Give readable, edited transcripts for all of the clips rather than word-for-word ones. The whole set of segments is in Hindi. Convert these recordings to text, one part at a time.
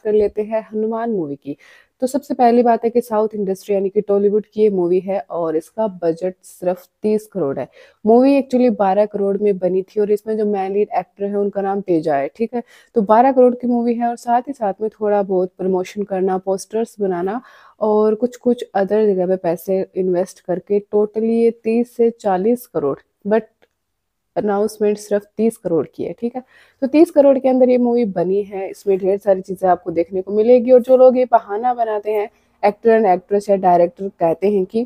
कर लेते हैं हनुमान मूवी की। तो सबसे पहली बात है कि साउथ इंडस्ट्री यानी कि टॉलीवुड की ये मूवी है और इसका बजट सिर्फ 30 करोड़ है। मूवी एक्चुअली 12 करोड़ में बनी थी और इसमें जो मेन लीड एक्टर है उनका नाम तेजा है, ठीक है। तो 12 करोड़ की मूवी है और साथ ही साथ में थोड़ा बहुत प्रमोशन करना, पोस्टर्स बनाना और कुछ-कुछ अदर जगह पे पैसे इन्वेस्ट करके टोटली ये 30 से 40 करोड़, बट अनाउंसमेंट सिर्फ 30 करोड़ की है, ठीक है। तो 30 करोड़ के अंदर ये मूवी बनी है, इसमें ढेर सारी चीज़ें आपको देखने को मिलेगी और जो लोग ये बहाना बनाते हैं, एक्टर एंड एक्ट्रेस या डायरेक्टर कहते हैं कि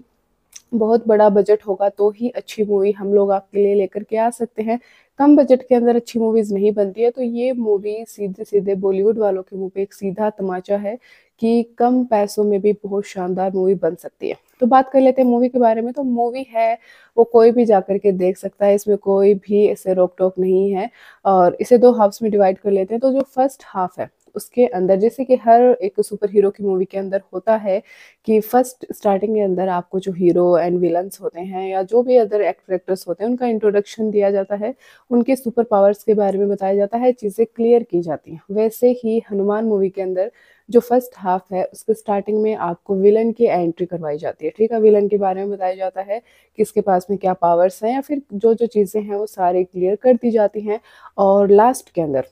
बहुत बड़ा बजट होगा तो ही अच्छी मूवी हम लोग आपके लिए लेकर के आ सकते हैं। कम बजट के अंदर अच्छी मूवीज़ नहीं बनती है, तो ये मूवी सीधे-सीधे बॉलीवुड वालों के मुँह पे एक सीधा तमाचा है कि कम पैसों में भी बहुत शानदार मूवी बन सकती है। तो बात कर लेते हैं मूवी के बारे में, तो मूवी है वो कोई भी जाकर के देख सकता है, इसमें कोई भी ऐसे रोक-टोक नहीं है और इसे 2 हाफ्स में डिवाइड कर लेते हैं। तो जो फर्स्ट हाफ है, उसके अंदर जैसे कि हर एक सुपर हीरो की मूवी के अंदर होता है कि फर्स्ट स्टार्टिंग के अंदर आपको जो हीरो एंड विलन्स होते हैं या जो भी अदर एक्टर एक्ट्रेस होते हैं उनका इंट्रोडक्शन दिया जाता है, उनके सुपर पावर्स के बारे में बताया जाता है, चीज़ें क्लियर की जाती हैं। वैसे ही हनुमान मूवी के अंदर जो फर्स्ट हाफ है उसके स्टार्टिंग में आपको विलन की एंट्री करवाई जाती है, ठीक है। विलन के बारे में बताया जाता है कि इसके पास में क्या पावर्स हैं या फिर जो-जो चीज़ें हैं वो सारी क्लियर कर दी जाती हैं और लास्ट के अंदर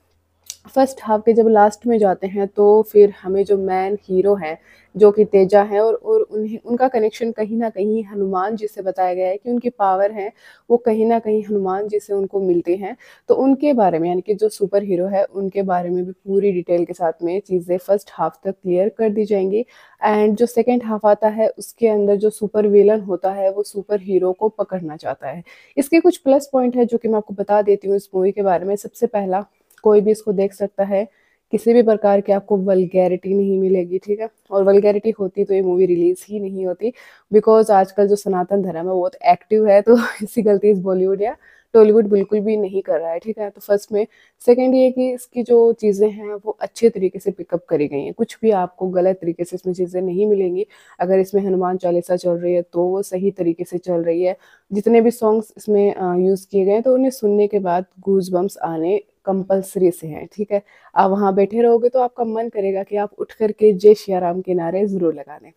फर्स्ट हाफ के जब लास्ट में जाते हैं तो फिर हमें जो मेन हीरो हैं, जो कि तेजा हैं और उन्हें उनका कनेक्शन कहीं न कहीं हनुमान जी से बताया गया है कि उनकी पावर है, वो कहीं न कहीं हनुमान जी से उनको मिलती हैं। तो उनके बारे में यानी कि जो सुपर हीरो है, उनके बारे में भी पूरी डिटेल के साथ में चीज़ें फर्स्ट हाफ तक क्लियर कर दी जाएँगी एंड जो सेकंड हाफ आता है, उसके अंदर जो सुपर विलन होता है, वो सुपर हीरो को पकड़ना चाहता है। इसके कुछ प्लस पॉइंट हैं जो कि मैं आपको बता देती हूँ इस मूवी के बारे में। सबसे पहला कोई भी इसको देख सकता है, किसी भी प्रकार की आपको वल्गैरिटी नहीं मिलेगी, ठीक है? और वल्गैरिटी होती तो ये मूवी रिलीज़ ही नहीं होती बिकॉज़ आजकल जो सनातन धर्म है वो बहुत एक्टिव है तो ऐसी गलती बॉलीवुड या टॉलीवुड बिल्कुल भी नहीं कर रहा है, ठीक है? तो फर्स्ट में सेकंड ये कि इसकी जो चीज़ें हैं वो अच्छे तरीके से पिकअप करी गई हैं, कुछ भी आपको गलत तरीके से इसमें चीज़ें नहीं मिलेंगी। अगर इसमें हनुमान चालीसा चल रही है तो वो सही तरीके से चल रही है। जितने भी सॉन्ग्स इसमें यूज़ किए गए हैं तो उन्हें सुनने के बाद गूज़बम्प्स आने कंपल्सरी से हैं, ठीक है? आप वहाँ बैठे रहोगे तो आपका मन करेगा कि आप उठ कर के जय सिया राम के नारे ज़रूर लगा दें।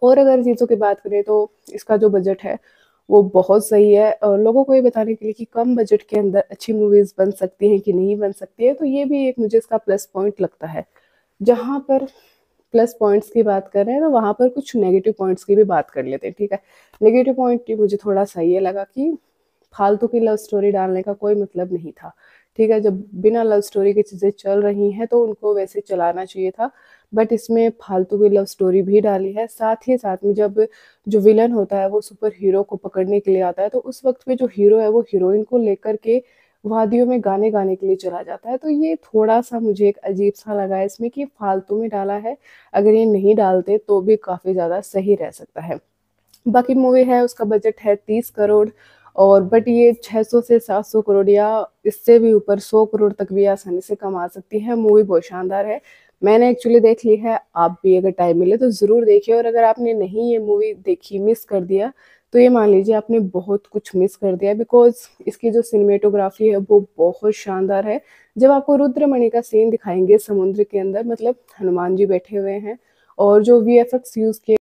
और अगर चीज़ों की बात करें तो इसका जो बजट है, वो बहुत सही है और लोगों को ये बताने के लिए कि कम बजट के अंदर अच्छी मूवीज़ बन सकती हैं कि नहीं बन सकती है, तो ये भी एक मुझे इसका प्लस पॉइंट लगता है। जहाँ पर प्लस पॉइंट्स की बात कर रहे हैं, तो वहाँ पर कुछ नेगेटिव पॉइंट्स की भी बात कर लेते हैं, ठीक है? नेगेटिव पॉइंट ये मुझे थोड़ा-सा ये लगा कि फालतू की लव स्टोरी डालने का कोई मतलब नहीं था, ठीक है? जब बिना लव स्टोरी की चीज़ें चल रही हैं, तो उनको वैसे चलाना चाहिए था, बट इसमें फालतू की लव स्टोरी भी डाली है। साथ ही साथ में जब जो विलन होता है, वो सुपर हीरो को पकड़ने के लिए आता है, तो उस वक़्त पे जो हीरो है, वो हीरोइन को लेकर के वादियों में गाने गाने के लिए चला जाता है, तो ये थोड़ा-सा मुझे एक अजीब-सा लगा है इसमें कि फालतू में डाला है, अगर ये नहीं डालते तो भी काफ़ी ज़्यादा सही रह सकता है। बाकी मूवी है उसका बजट है 30 करोड़ और बट ये 600 से 700 करोड़ या इससे भी ऊपर 100 करोड़ तक भी आसानी से कमा सकती है। मूवी बहुत शानदार है। मैंने एक्चुअली देख ली है, आप भी अगर टाइम मिले तो ज़रूर देखिए और अगर आपने नहीं ये मूवी देखी, मिस कर दिया, तो ये मान लीजिए आपने बहुत कुछ मिस कर दिया बिकॉज़ इसकी जो सिनेमेटोग्राफ़ी है वो बहुत शानदार है। जब आपको रुद्रमणि का सीन दिखाएँगे समुद्र के अंदर मतलब हनुमान जी बैठे हुए हैं और जो वीएफएक्स यूज़ किए